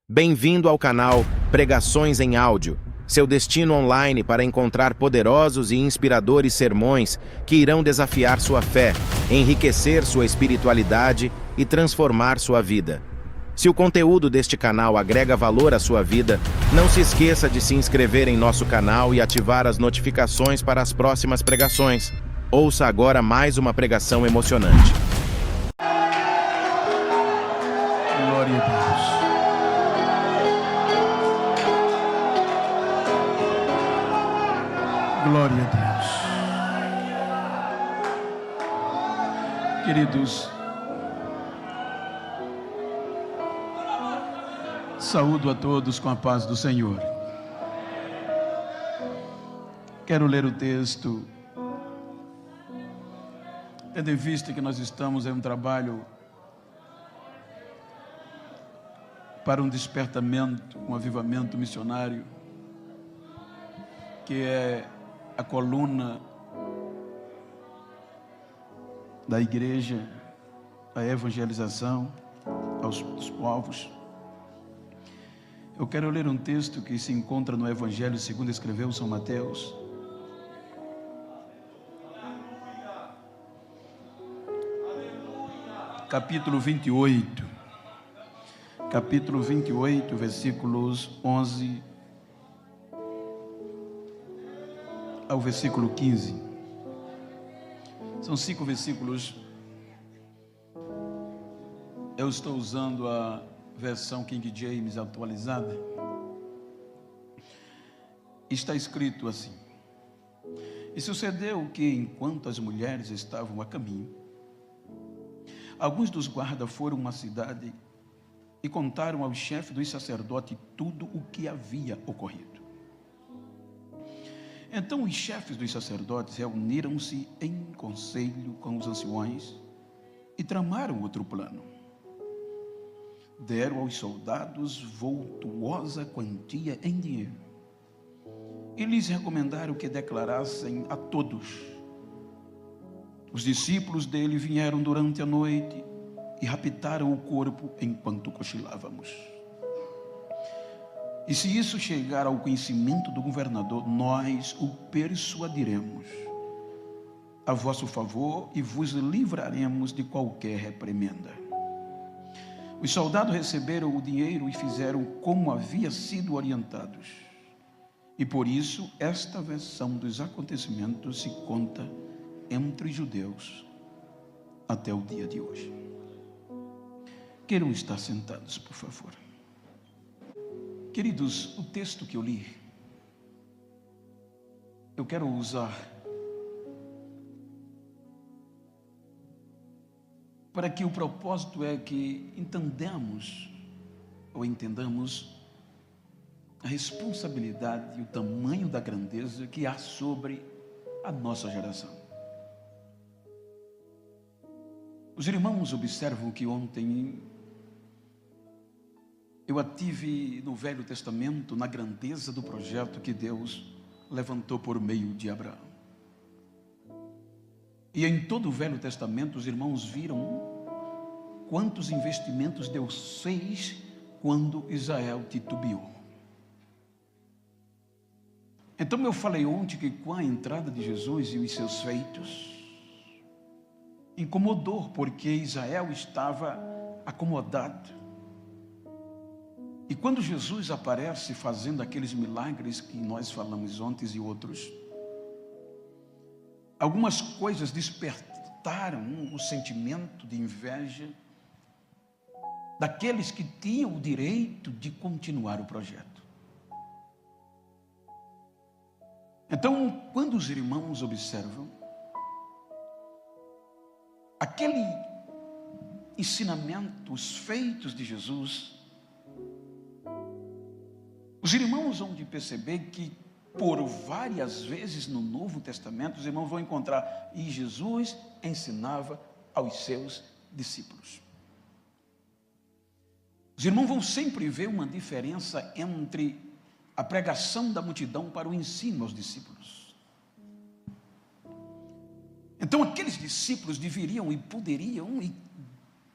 Bem-vindo ao canal Pregações em Áudio, seu destino online para encontrar poderosos e inspiradores sermões que irão desafiar sua fé, enriquecer sua espiritualidade e transformar sua vida. Se o conteúdo deste canal agrega valor à sua vida, não se esqueça de se inscrever em nosso canal e ativar as notificações para as próximas pregações. Ouça agora mais uma pregação emocionante. Glória a Deus. Glória a Deus. Queridos, saúdo a todos com a paz do Senhor. Quero ler o texto, tendo em vista que nós estamos em um trabalho para um despertamento, um avivamento missionário, que é a coluna da igreja, a evangelização aos povos. Eu quero ler um texto que se encontra no Evangelho segundo escreveu São Mateus. Capítulo 28. Capítulo 28, versículos 11 ao versículo 15. São 5 versículos. Eu estou usando a versão King James atualizada. Está escrito assim: E sucedeu que, enquanto as mulheres estavam a caminho, alguns dos guardas foram a uma cidade e contaram ao chefe dos sacerdotes tudo o que havia ocorrido. Então os chefes dos sacerdotes reuniram-se em conselho com os anciões e tramaram outro plano. Deram aos soldados vultuosa quantia em dinheiro e lhes recomendaram que declarassem a todos. Os discípulos dele vieram durante a noite e raptaram o corpo enquanto cochilávamos. E se isso chegar ao conhecimento do governador, nós o persuadiremos a vosso favor e vos livraremos de qualquer reprimenda. Os soldados receberam o dinheiro e fizeram como havia sido orientados. E por isso esta versão dos acontecimentos se conta entre os judeus até o dia de hoje. Queiram estar sentados, por favor. Queridos, o texto que eu li, eu quero usar para que o propósito é que entendamos a responsabilidade e o tamanho da grandeza que há sobre a nossa geração. Os irmãos observam que ontem eu ative no Velho Testamento na grandeza do projeto que Deus levantou por meio de Abraão. E em todo o Velho Testamento os irmãos viram quantos investimentos Deus fez quando Israel titubeou. Então eu falei ontem que com a entrada de Jesus e os seus feitos, incomodou, porque Israel estava acomodado. E quando Jesus aparece fazendo aqueles milagres que nós falamos ontem e outros, algumas coisas despertaram o sentimento de inveja daqueles que tinham o direito de continuar o projeto. Então, quando os irmãos observam aquele ensinamento, os feitos de Jesus, os irmãos vão de perceber que por várias vezes no Novo Testamento os irmãos vão encontrar e Jesus ensinava aos seus discípulos. Os irmãos vão sempre ver uma diferença entre a pregação da multidão para o ensino aos discípulos. Então aqueles discípulos deveriam e poderiam e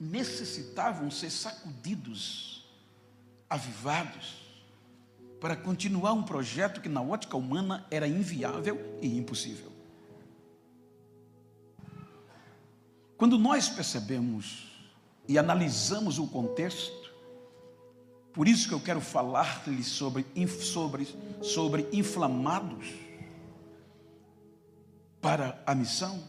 necessitavam ser sacudidos avivados para continuar um projeto que na ótica humana era inviável e impossível. Quando nós percebemos e analisamos o contexto, por isso que eu quero falar-lhe sobre inflamados para a missão,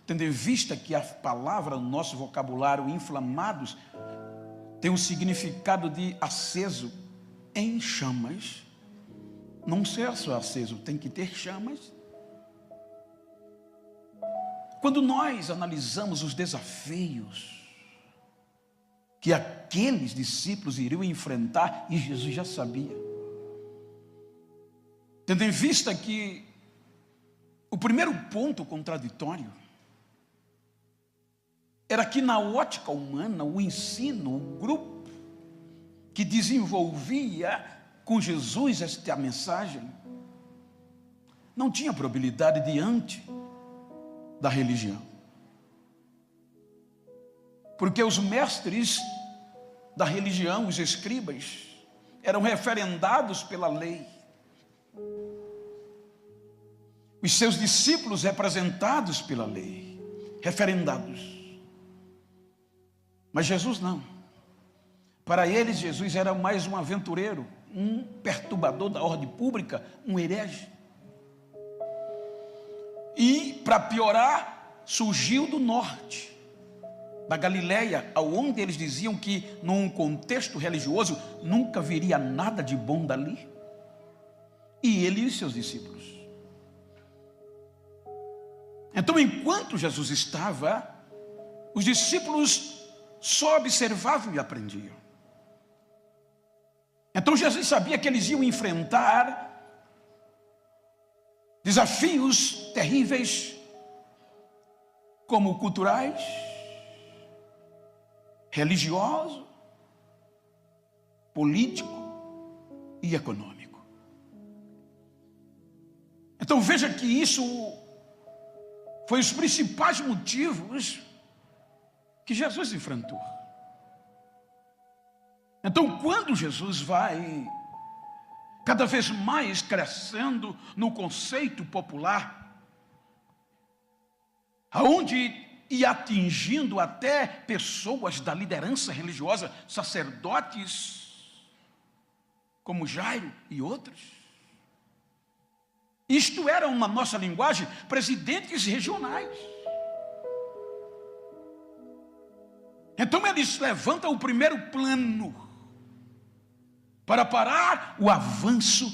tendo em vista que a palavra no nosso vocabulário inflamados tem um significado de aceso em chamas. Não ser só aceso, tem que ter chamas. Quando nós analisamos os desafios que aqueles discípulos iriam enfrentar, e Jesus já sabia, tendo em vista que o primeiro ponto contraditório era que na ótica humana, o ensino, o grupo que desenvolvia com Jesus esta mensagem, não tinha probabilidade diante da religião. Porque os mestres da religião, os escribas, eram referendados pela lei. Os seus discípulos representados pela lei, referendados. Mas Jesus não. Para eles, Jesus era mais um aventureiro, um perturbador da ordem pública, um herege. E, para piorar, surgiu do norte, da Galileia, aonde eles diziam que, num contexto religioso, nunca viria nada de bom dali. E ele e seus discípulos. Então, enquanto Jesus estava, os discípulos só observavam e aprendiam. Então Jesus sabia que eles iam enfrentar desafios terríveis, como culturais, religioso, político e econômico. Então veja que isso foi os principais motivos que Jesus enfrentou. Então, quando Jesus vai cada vez mais crescendo no conceito popular, aonde ia atingindo até pessoas da liderança religiosa, sacerdotes, como Jairo e outros. Isto era, na nossa linguagem, presidentes regionais. Então eles levantam o primeiro plano para parar o avanço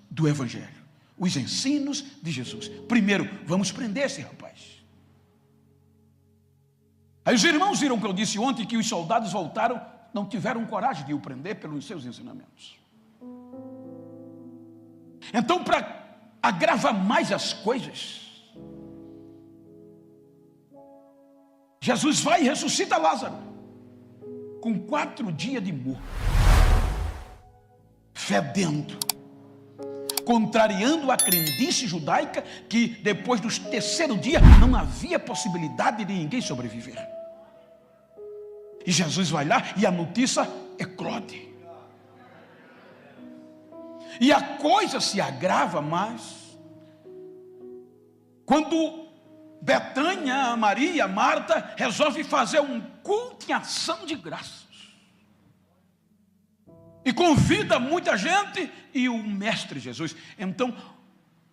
do Evangelho, os ensinos de Jesus. Primeiro, vamos prender esse rapaz. Aí os irmãos viram que eu disse ontem que os soldados voltaram, não tiveram coragem de o prender pelos seus ensinamentos. Então, para agravar mais as coisas, Jesus vai e ressuscita Lázaro, com 4 dias de morto, fedendo, contrariando a crendice judaica que depois do 3º dia não havia possibilidade de ninguém sobreviver. E Jesus vai lá e a notícia eclode. E a coisa se agrava mais quando Betânia, Maria, Marta resolve fazer um culto em ação de graças. E convida muita gente e o Mestre Jesus. Então,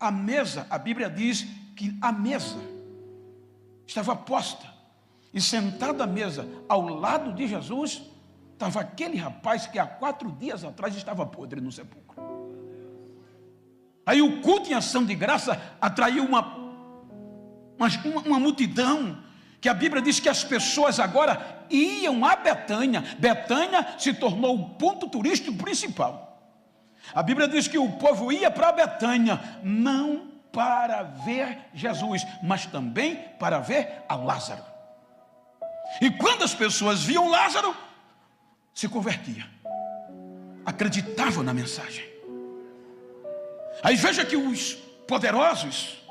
a mesa, a Bíblia diz que a mesa estava posta. E sentado à mesa, ao lado de Jesus, estava aquele rapaz que há 4 dias atrás estava podre no sepulcro. Aí o culto em ação de graça atraiu uma multidão, que a Bíblia diz que as pessoas agora iam a Betânia. Betânia se tornou o ponto turístico principal. A Bíblia diz que o povo ia para Betânia, não para ver Jesus, mas também para ver a Lázaro. E quando as pessoas viam Lázaro, se convertiam, acreditavam na mensagem. Aí veja que os poderosos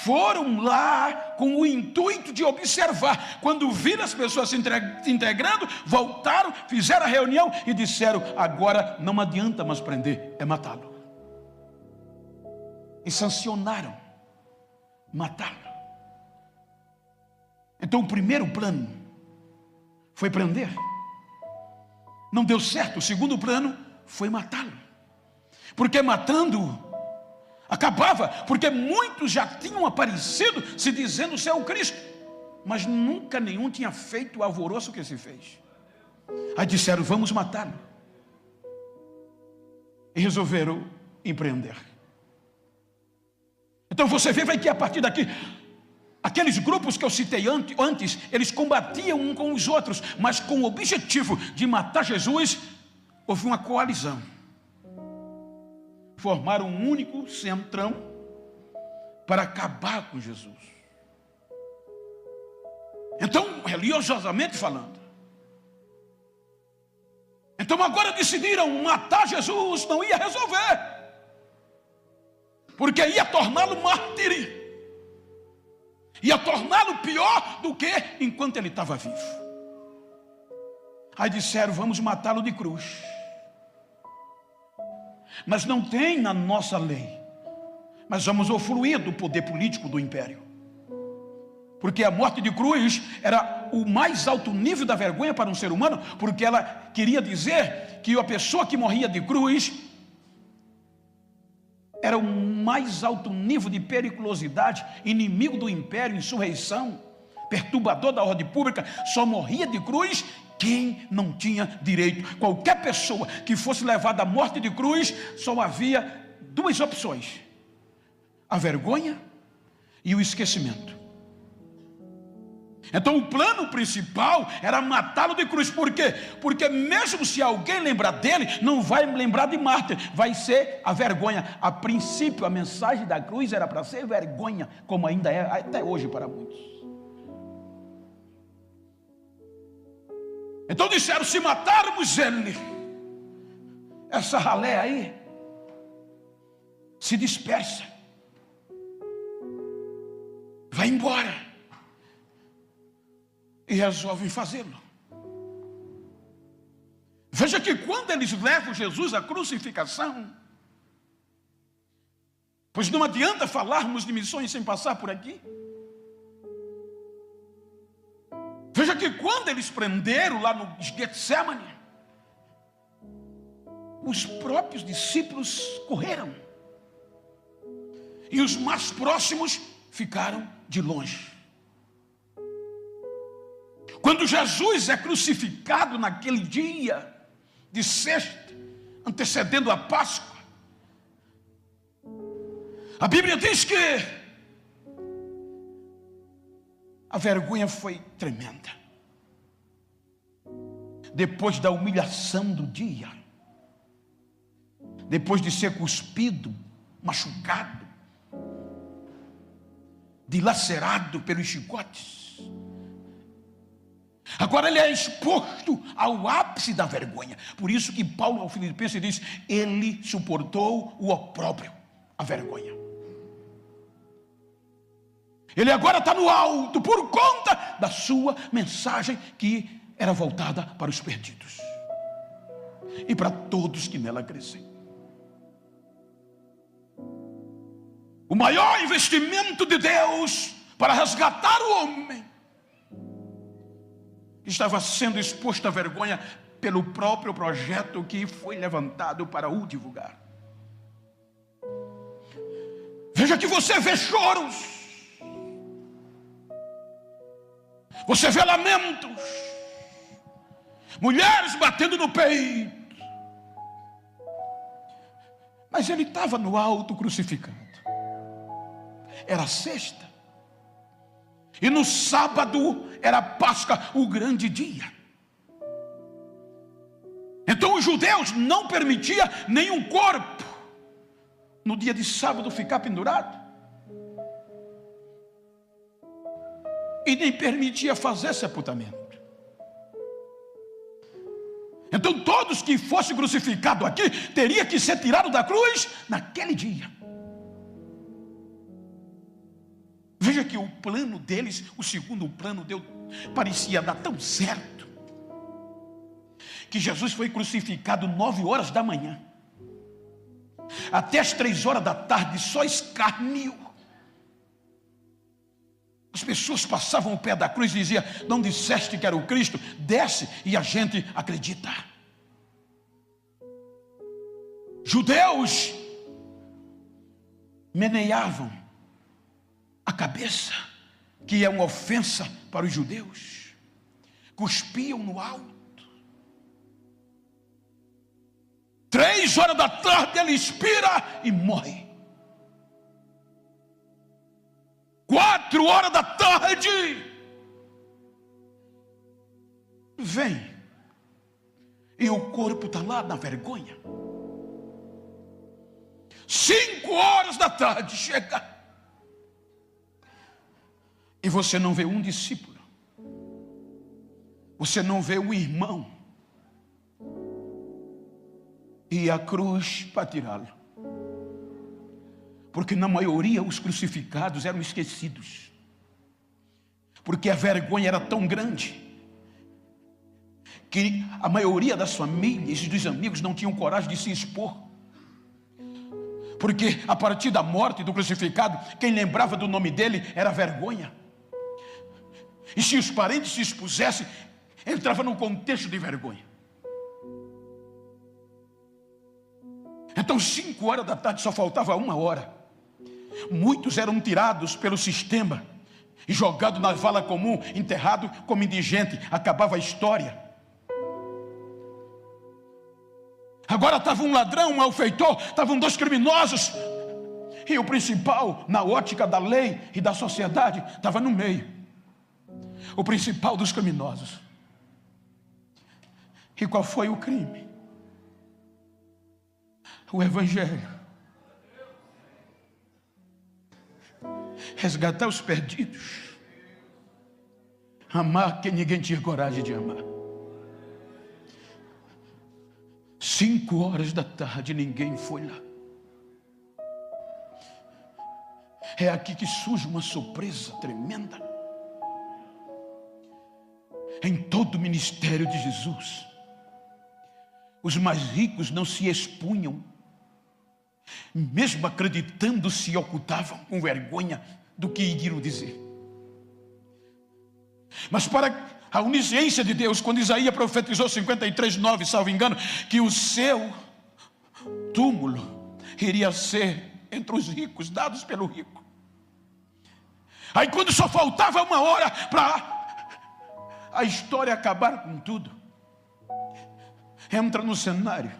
foram lá com o intuito de observar. Quando viram as pessoas se integrando, voltaram, fizeram a reunião e disseram: agora não adianta mais prender, é matá-lo. E sancionaram matá-lo. Então o primeiro plano foi prender, não deu certo. O segundo plano foi matá-lo, porque matando acabava, porque muitos já tinham aparecido se dizendo ser o Cristo, mas nunca nenhum tinha feito o alvoroço que se fez. Aí disseram: vamos matá-lo, e resolveram empreender. Então você vê que a partir daqui, aqueles grupos que eu citei antes, eles combatiam um com os outros, mas com o objetivo de matar Jesus. Houve uma coalizão, formaram um único centrão para acabar com Jesus. Então, religiosamente falando, então agora decidiram matar Jesus. Não ia resolver, porque ia torná-lo mártir, ia torná-lo pior do que enquanto ele estava vivo. Aí disseram: vamos matá-lo de cruz. Mas não tem na nossa lei, mas vamos usufruir do poder político do império, porque a morte de cruz era o mais alto nível da vergonha para um ser humano, porque ela queria dizer que a pessoa que morria de cruz era o mais alto nível de periculosidade, inimigo do império, insurreição, perturbador da ordem pública. Só morria de cruz quem não tinha direito. Qualquer pessoa que fosse levada à morte de cruz, só havia duas opções: a vergonha e o esquecimento. Então o plano principal era matá-lo de cruz. Por quê? Porque mesmo se alguém lembrar dele, não vai lembrar de mártir, vai ser a vergonha. A princípio a mensagem da cruz era para ser vergonha, como ainda é até hoje para muitos. Então disseram: se matarmos ele, essa ralé aí se dispersa, vai embora. E resolvem fazê-lo. Veja que quando eles levam Jesus à crucificação, pois não adianta falarmos de missões sem passar por aqui. Veja que quando eles prenderam lá no Getsemane, os próprios discípulos correram, e os mais próximos ficaram de longe. Quando Jesus é crucificado naquele dia de sexta, antecedendo a Páscoa, a Bíblia diz que a vergonha foi tremenda. Depois da humilhação do dia, depois de ser cuspido, machucado, dilacerado pelos chicotes, agora ele é exposto ao ápice da vergonha. Por isso que Paulo ao Filipenses diz: ele suportou o opróbrio, a vergonha. Ele agora está no alto por conta da sua mensagem, que era voltada para os perdidos e para todos que nela crescem. O maior investimento de Deus para resgatar o homem estava sendo exposto à vergonha pelo próprio projeto que foi levantado para o divulgar. Veja que você vê choros, você vê lamentos, mulheres batendo no peito, mas ele estava no alto crucificado. Era sexta, e no sábado era Páscoa, o grande dia. Então os judeus não permitiam nenhum corpo no dia de sábado ficar pendurado, e nem permitia fazer sepultamento. Então todos que fossem crucificados aqui teria que ser tirado da cruz naquele dia. Veja que o plano deles, o segundo plano, parecia dar tão certo, que Jesus foi crucificado 9 horas da manhã. Até as 3 horas da tarde, só escarnio. As pessoas passavam o pé da cruz e diziam: não disseste que era o Cristo? Desce, e a gente acredita. Judeus meneavam a cabeça, que é uma ofensa para os judeus. Cuspiam no alto. 3 horas da tarde ele expira e morre. 4 horas da tarde vem, e o corpo está lá na vergonha. 5 horas da tarde chega, e você não vê um discípulo, você não vê um irmão, e a cruz para tirá-lo. Porque na maioria os crucificados eram esquecidos, porque a vergonha era tão grande que a maioria das famílias e dos amigos não tinham coragem de se expor, porque a partir da morte do crucificado, quem lembrava do nome dele era vergonha. E se os parentes se expusessem, entrava no contexto de vergonha. Então 5 horas da tarde, só faltava 1 hora. Muitos eram tirados pelo sistema e jogados na vala comum, enterrado como indigente. Acabava a história. Agora estava um ladrão, um malfeitor, estavam 2 criminosos, e o principal, na ótica da lei e da sociedade, estava no meio. O principal dos criminosos. E qual foi o crime? O Evangelho. Resgatar os perdidos. Amar quem ninguém tinha coragem de amar. 5 horas da tarde, ninguém foi lá. É aqui que surge uma surpresa tremenda. Em todo o ministério de Jesus, os mais ricos não se expunham, mesmo acreditando, se ocultavam com vergonha do que iriam dizer. Mas para a onisciência de Deus, quando Isaías profetizou 53:9, salvo engano, que o seu túmulo iria ser entre os ricos, dados pelo rico. Aí quando só faltava 1 hora para a história acabar com tudo, entra no cenário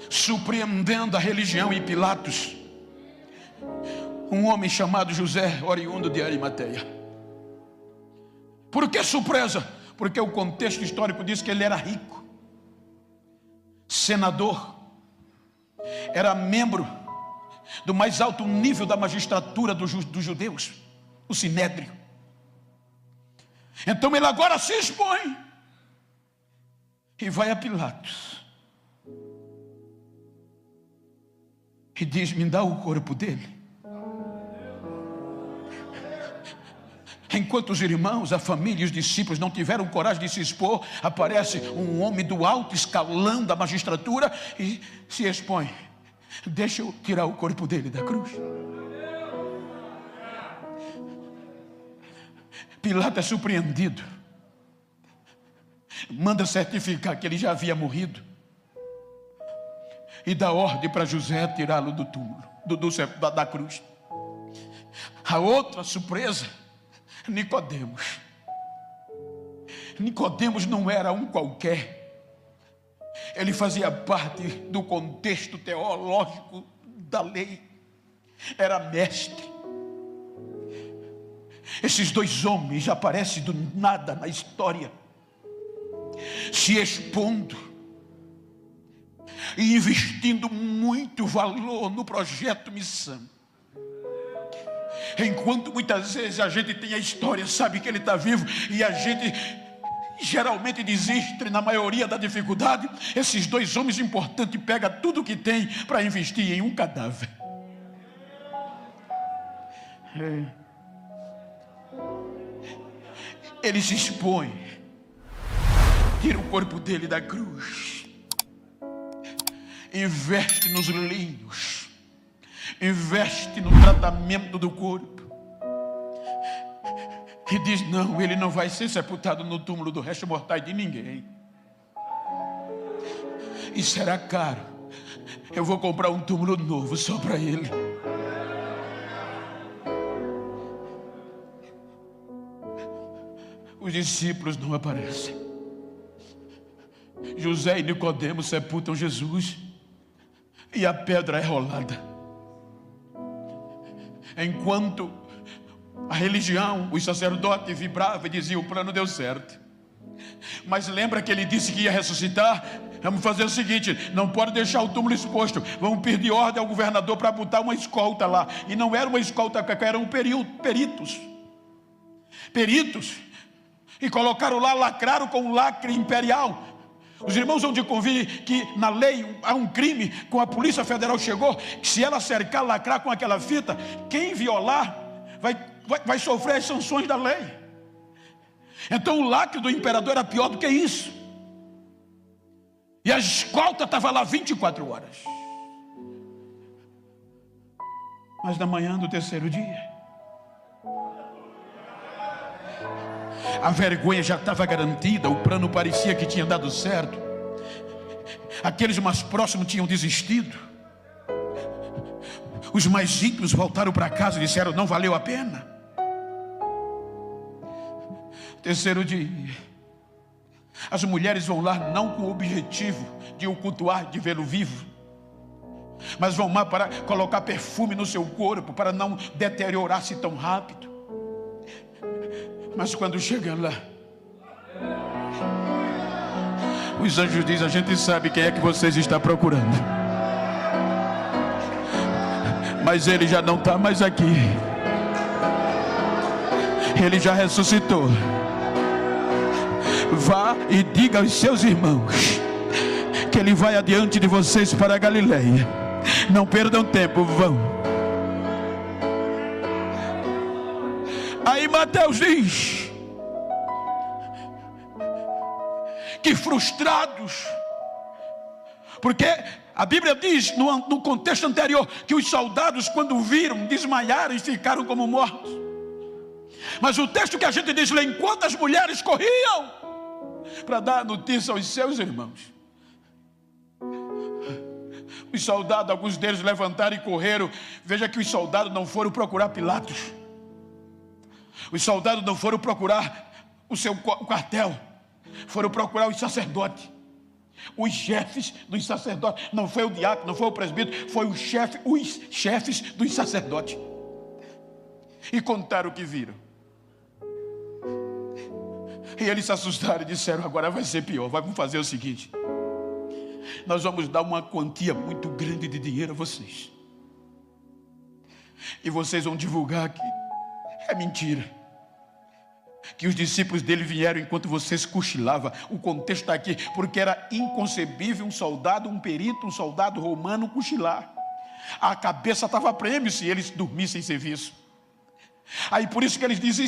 surpreendendo a religião e Pilatos, um homem chamado José, oriundo de Arimateia. Por que surpresa? Porque o contexto histórico diz que ele era rico, senador, era membro do mais alto nível da magistratura dos judeus, o Sinédrio. Então ele agora se expõe e vai a Pilatos e diz: me dá o corpo dele. Enquanto os irmãos, a família e os discípulos não tiveram coragem de se expor, aparece um homem do alto escalão da magistratura e se expõe: deixa eu tirar o corpo dele da cruz. Pilatos é surpreendido, manda certificar que ele já havia morrido e dá ordem para José tirá-lo do túmulo, da cruz. A outra surpresa, Nicodemos. Nicodemos não era um qualquer, ele fazia parte do contexto teológico da lei, era mestre. Esses 2 homens aparecem do nada na história, se expondo e investindo muito valor no projeto Missão. Enquanto muitas vezes a gente tem a história, sabe que ele está vivo, e a gente geralmente desistem na maioria da dificuldade, esses dois homens importantes pegam tudo que tem para investir em um cadáver. Ele se expõe, tira o corpo dele da cruz, investe nos linhos, investe no tratamento do corpo e diz: não, ele não vai ser sepultado no túmulo do resto mortal de ninguém. E será caro. Eu vou comprar um túmulo novo só para ele. Os discípulos não aparecem. José e Nicodemos sepultam Jesus e a pedra é rolada. Enquanto a religião, os sacerdotes vibravam e diziam: o plano deu certo. Mas lembra que ele disse que ia ressuscitar? Vamos fazer o seguinte: não pode deixar o túmulo exposto. Vamos pedir ordem ao governador para botar uma escolta lá. E não era uma escolta, eram peritos. E colocaram lá, lacraram com um lacre imperial. Os irmãos vão de convir que na lei há um crime. Com a Polícia Federal chegou, que se ela cercar, lacrar com aquela fita, quem violar vai sofrer as sanções da lei. Então o lacre do imperador era pior do que isso. E a escolta estava lá 24 horas. Mas na manhã do terceiro dia, a vergonha já estava garantida, o plano parecia que tinha dado certo. Aqueles mais próximos tinham desistido. Os mais ímpios voltaram para casa e disseram: não valeu a pena. Terceiro dia, as mulheres vão lá não com o objetivo de o cultuar, de vê-lo vivo, mas vão lá para colocar perfume no seu corpo, para não deteriorar-se tão rápido. Mas quando chegam lá, os anjos dizem: a gente sabe quem é que vocês estão procurando, mas ele já não está mais aqui. Ele já ressuscitou. Vá e diga aos seus irmãos que ele vai adiante de vocês para a Galileia. Não perdam tempo, vão. Aí Mateus diz que frustrados, porque a Bíblia diz no contexto anterior que os soldados, quando viram, desmaiaram e ficaram como mortos. Mas o texto que a gente diz lá, enquanto as mulheres corriam para dar notícia aos seus irmãos, os soldados, alguns deles levantaram e correram. Veja que os soldados não foram procurar Pilatos. Os soldados não foram procurar o seu quartel. Foram procurar os sacerdotes, os chefes dos sacerdotes. Não foi o diácono, não foi o presbítero, foi os chefes dos sacerdotes. E contaram o que viram. E eles se assustaram e disseram: agora vai ser pior. Vamos fazer o seguinte: nós vamos dar uma quantia muito grande de dinheiro a vocês, e vocês vão divulgar que é mentira, que os discípulos dele vieram enquanto vocês cochilavam. O contexto está aqui, porque era inconcebível um soldado, um perito, um soldado romano cochilar. A cabeça estava a prêmio se eles dormissem em serviço. Aí por isso que eles dizem: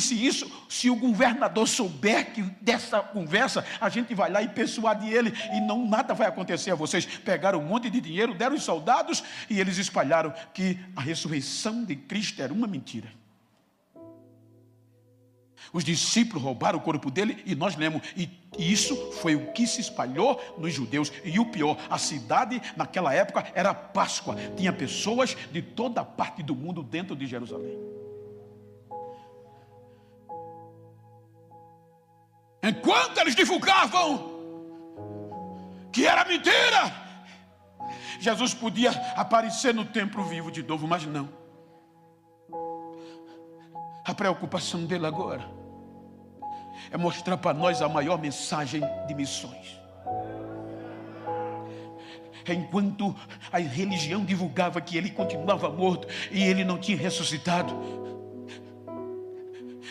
se o governador souber que dessa conversa, a gente vai lá e persuade ele, e não nada vai acontecer a vocês. Pegaram um monte de dinheiro, deram aos soldados, e eles espalharam que a ressurreição de Cristo era uma mentira. Os discípulos roubaram o corpo dele, e nós lemos, e isso foi o que se espalhou nos judeus. E o pior, a cidade naquela época era Páscoa, tinha pessoas de toda parte do mundo dentro de Jerusalém. Enquanto eles divulgavam que era mentira, Jesus podia aparecer no templo vivo de novo, mas não. A preocupação dele agora é mostrar para nós a maior mensagem de missões. Enquanto a religião divulgava que ele continuava morto e ele não tinha ressuscitado,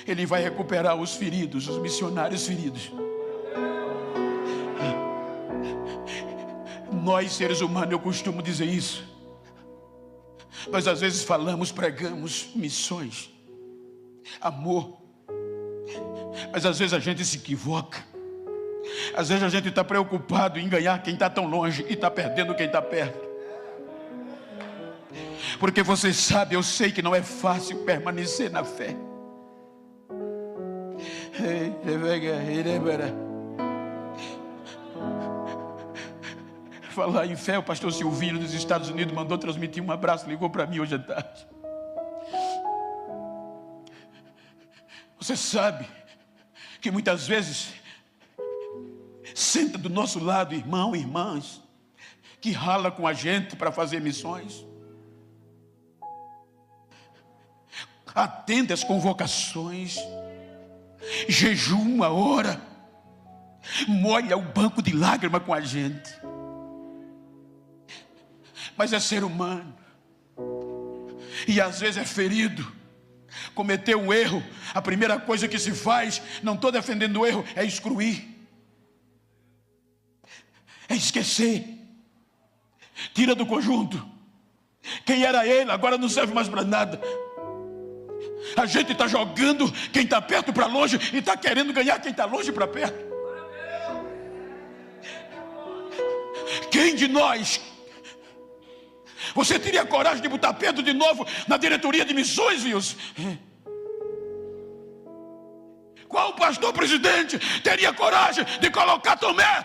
ele vai recuperar os feridos, os missionários feridos. Nós, seres humanos, eu costumo dizer isso. Nós às vezes falamos, pregamos missões, amor, mas às vezes a gente se equivoca. Às vezes a gente está preocupado em ganhar quem está tão longe e está perdendo quem está perto. Porque você sabe, eu sei que não é fácil permanecer na fé. Falar em fé, o pastor Silvino dos Estados Unidos mandou transmitir um abraço, ligou para mim hoje à tarde. Você sabe que muitas vezes senta do nosso lado irmão e irmãs que rala com a gente para fazer missões, atende as convocações, jejuma, ora, molha o banco de lágrima com a gente, mas é ser humano e às vezes é ferido, cometeu um erro. A primeira coisa que se faz, não estou defendendo o erro, é excluir, é esquecer, tira do conjunto. Quem era ele agora não serve mais para nada. A gente está jogando quem está perto para longe e está querendo ganhar quem está longe para perto. Quem de nós, você teria coragem de botar Pedro de novo na diretoria de missões, Wilson? Qual pastor presidente teria coragem de colocar Tomé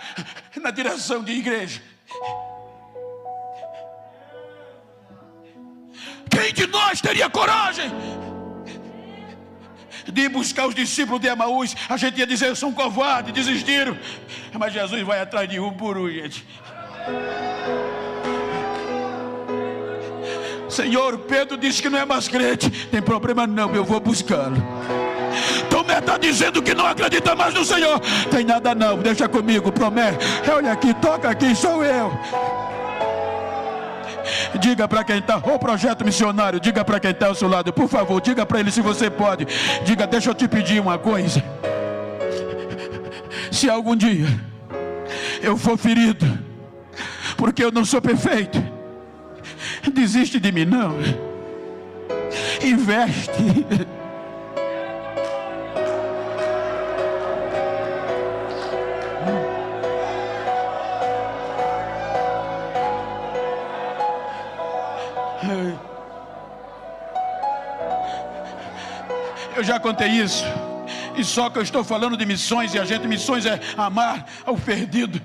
na direção de igreja? Quem de nós teria coragem de buscar os discípulos de Emaús? A gente ia dizer, são covardes, desistiram. Mas Jesus vai atrás de um por um, gente. Senhor, Pedro disse que não é mais crente. Tem problema não, eu vou buscá-lo. Tomé está dizendo que não acredita mais no Senhor. Tem nada não, deixa comigo, promete. Olha aqui, toca aqui, sou eu. Diga para quem está, o projeto missionário, diga para quem está ao seu lado, por favor, diga para ele se você pode. Diga, deixa eu te pedir uma coisa. Se algum dia eu for ferido, porque eu não sou perfeito, desiste de mim não. Investe. Eu já contei isso, e só que eu estou falando de missões, e a gente, missões é amar ao perdido.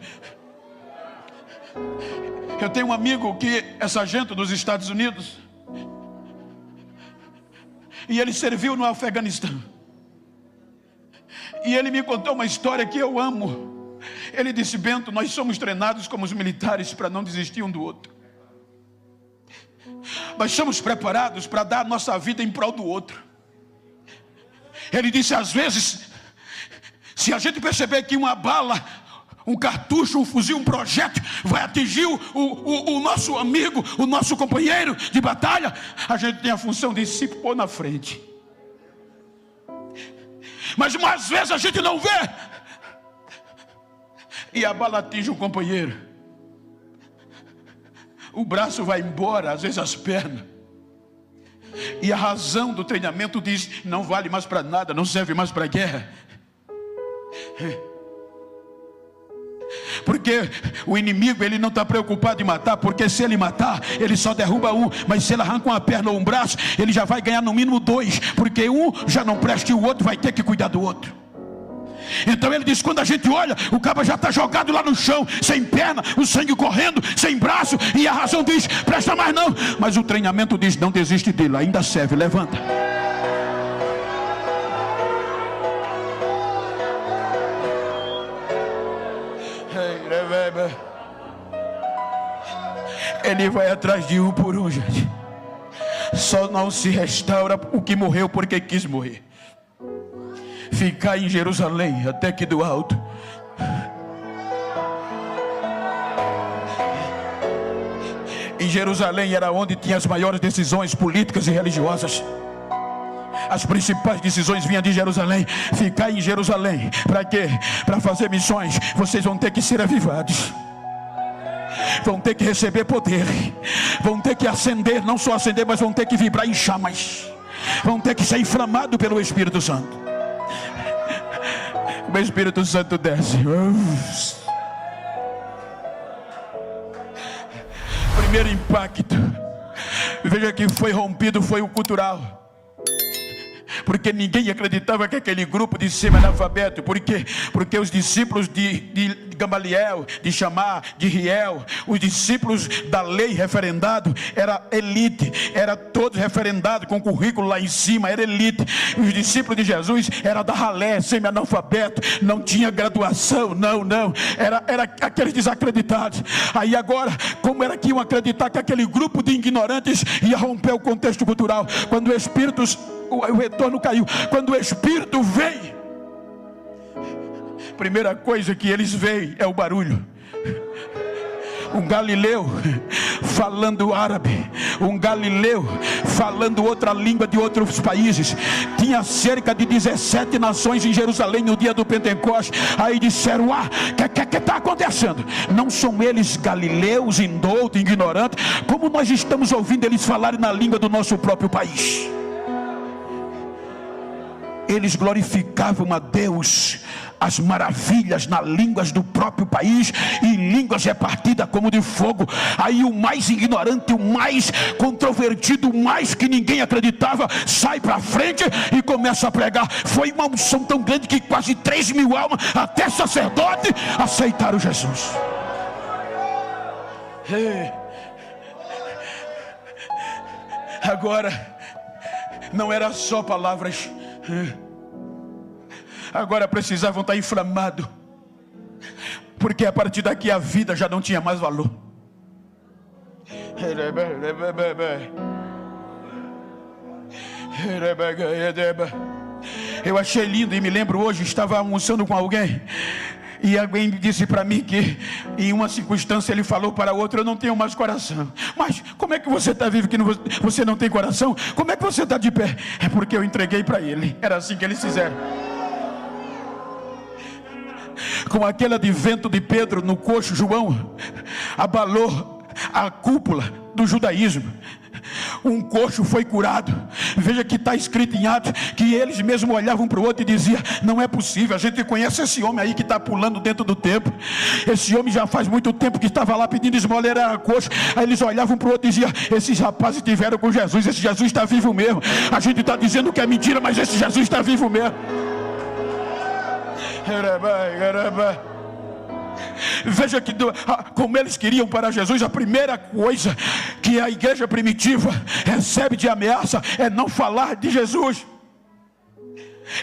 Eu tenho um amigo que é sargento dos Estados Unidos, e ele serviu no Afeganistão, e ele me contou uma história que eu amo. Ele disse, Bento, nós somos treinados como os militares para não desistir um do outro. Nós somos preparados para dar a nossa vida em prol do outro. Ele disse, às vezes, se a gente perceber que uma bala, um cartucho, um fuzil, um projétil vai atingir o nosso amigo, o nosso companheiro de batalha, a gente tem a função de se pôr na frente. Mas às vezes a gente não vê, e a bala atinge o companheiro, o braço vai embora, às vezes as pernas. E a razão do treinamento diz, não vale mais para nada, não serve mais para guerra. Porque o inimigo, ele não está preocupado em matar, porque se ele matar, ele só derruba um. Mas se ele arranca uma perna ou um braço, ele já vai ganhar no mínimo dois, porque um já não presta e o outro vai ter que cuidar do outro. Então ele diz, quando a gente olha, o cabo já está jogado lá no chão, sem perna, o sangue correndo, sem braço, e a razão diz, presta mais não. Mas o treinamento diz, não desiste dele, ainda serve, levanta. Ele vai atrás de um por um, gente. Só não se restaura o que morreu porque quis morrer. Ficar em Jerusalém até que do alto. Em Jerusalém era onde tinha as maiores decisões políticas e religiosas. As principais decisões vinham de Jerusalém. Ficar em Jerusalém, para quê? Para fazer missões. Vocês vão ter que ser avivados. vão ter que receber poder, vão ter que acender, não só acender, mas vão ter que vibrar em chamas, vão ter que ser inflamados pelo Espírito Santo. O Espírito Santo desce. Primeiro impacto, veja que foi rompido, foi o cultural. Porque ninguém acreditava que aquele grupo de semi-analfabeto, porque os discípulos de Gamaliel, de Chamar, de Riel, os discípulos da lei referendado, era elite, era todos referendados com currículo lá em cima, era elite. Os discípulos de Jesus era da ralé, semi-analfabeto, não tinha graduação, não, era aqueles desacreditados. Aí agora, como era que iam acreditar que aquele grupo de ignorantes ia romper o contexto cultural? Quando o retorno caiu, quando o Espírito vem, primeira coisa que eles veem é o barulho. Um galileu falando árabe, um galileu falando outra língua de outros países. Tinha cerca de 17 nações em Jerusalém no dia do Pentecostes. Aí disseram: o que está acontecendo? Não são eles galileus, indoutos, ignorantes? Como nós estamos ouvindo eles falarem na língua do nosso próprio país? Eles glorificavam a Deus, as maravilhas nas línguas do próprio país, e línguas repartidas como de fogo. Aí o mais ignorante, o mais controvertido, o mais que ninguém acreditava, sai para frente e começa a pregar. Foi uma unção tão grande que quase 3.000 almas, até sacerdote, aceitaram Jesus. Agora não era só palavras, agora precisavam estar inflamados, porque a partir daqui a vida já não tinha mais valor. Eu achei lindo e me lembro hoje, estava almoçando com alguém, e alguém disse para mim que em uma circunstância ele falou para outro: eu não tenho mais coração. Mas como é que você está vivo que você não tem coração? Como é que você está de pé? É porque eu entreguei para ele. Era assim que eles fizeram. Com aquele advento de Pedro no coxo, João abalou a cúpula do judaísmo. Um coxo foi curado. Veja que está escrito em Atos que eles mesmos olhavam para o outro e diziam: não é possível, a gente conhece esse homem aí que está pulando dentro do templo. Esse homem já faz muito tempo que estava lá pedindo esmola, era coxo. Aí eles olhavam para o outro e diziam: esses rapazes estiveram com Jesus, esse Jesus está vivo mesmo. A gente está dizendo que é mentira, mas esse Jesus está vivo mesmo. Veja que como eles queriam para Jesus, a primeira coisa que a igreja primitiva recebe de ameaça é não falar de Jesus.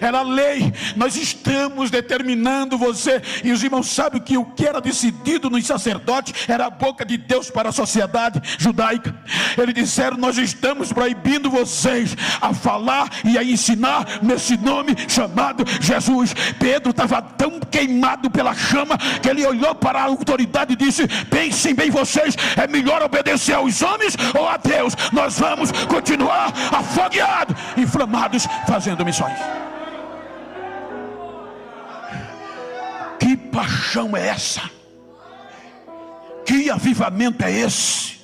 Era lei. Nós estamos determinando você. E os irmãos sabem que o que era decidido nos sacerdotes era a boca de Deus para a sociedade judaica. Eles disseram: nós estamos proibindo vocês a falar e a ensinar nesse nome chamado Jesus. Pedro estava tão queimado pela chama que ele olhou para a autoridade e disse: pensem bem vocês, é melhor obedecer aos homens ou a Deus? Nós vamos continuar afogueados, inflamados, fazendo missões. Que paixão é essa? Que avivamento é esse?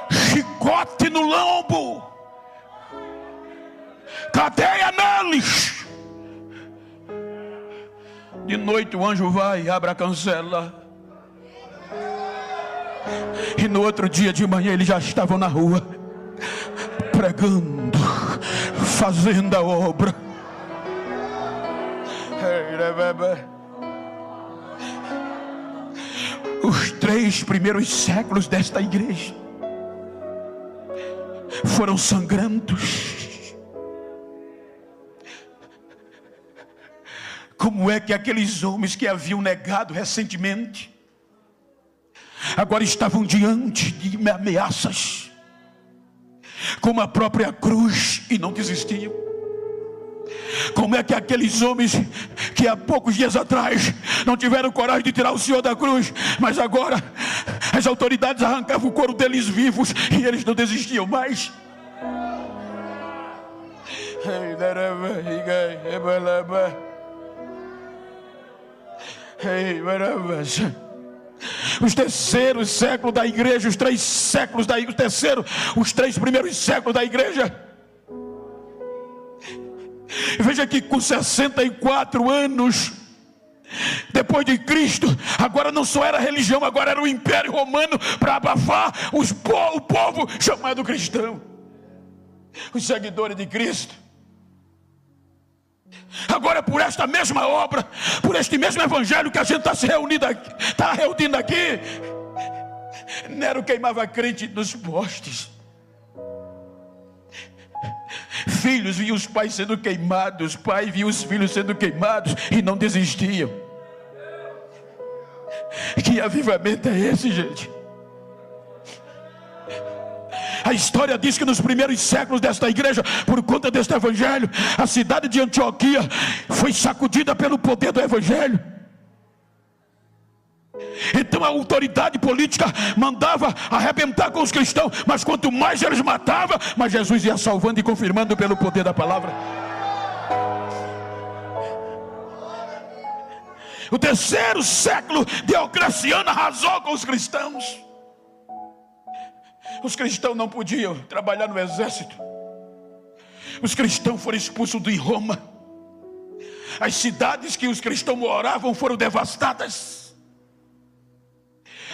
Chicote no lombo, cadeia neles. De noite o anjo vai, abre a cancela, e no outro dia de manhã eles já estavam na rua, pregando, fazendo a obra. Os 3 primeiros séculos desta igreja foram sangrentos. Como é que aqueles homens que haviam negado recentemente agora estavam diante de ameaças como a própria cruz e não desistiam? Como é que aqueles homens que há poucos dias atrás não tiveram coragem de tirar o Senhor da cruz, mas agora as autoridades arrancavam o couro deles vivos e eles não desistiam mais? os terceiros séculos da igreja, os 3 séculos da igreja, os 3 primeiros séculos da igreja. Veja que com 64 anos depois de Cristo, agora não só era religião, agora era o Império Romano para abafar o povo chamado cristão, os seguidores de Cristo. Agora, por esta mesma obra, por este mesmo evangelho que a gente está se reunindo aqui, Nero queimava crente nos postes. Filhos viam os pais sendo queimados, pai via os filhos sendo queimados e não desistiam. Que avivamento é esse, gente? A história diz que nos primeiros séculos desta igreja, por conta deste evangelho, a cidade de Antioquia foi sacudida pelo poder do evangelho. Então a autoridade política mandava arrebentar com os cristãos, mas quanto mais eles matavam, mais Jesus ia salvando e confirmando pelo poder da palavra. O 3º século, Diocleciano arrasou com os cristãos. Os cristãos não podiam trabalhar no exército. Os cristãos foram expulsos de Roma. As cidades que os cristãos moravam foram devastadas,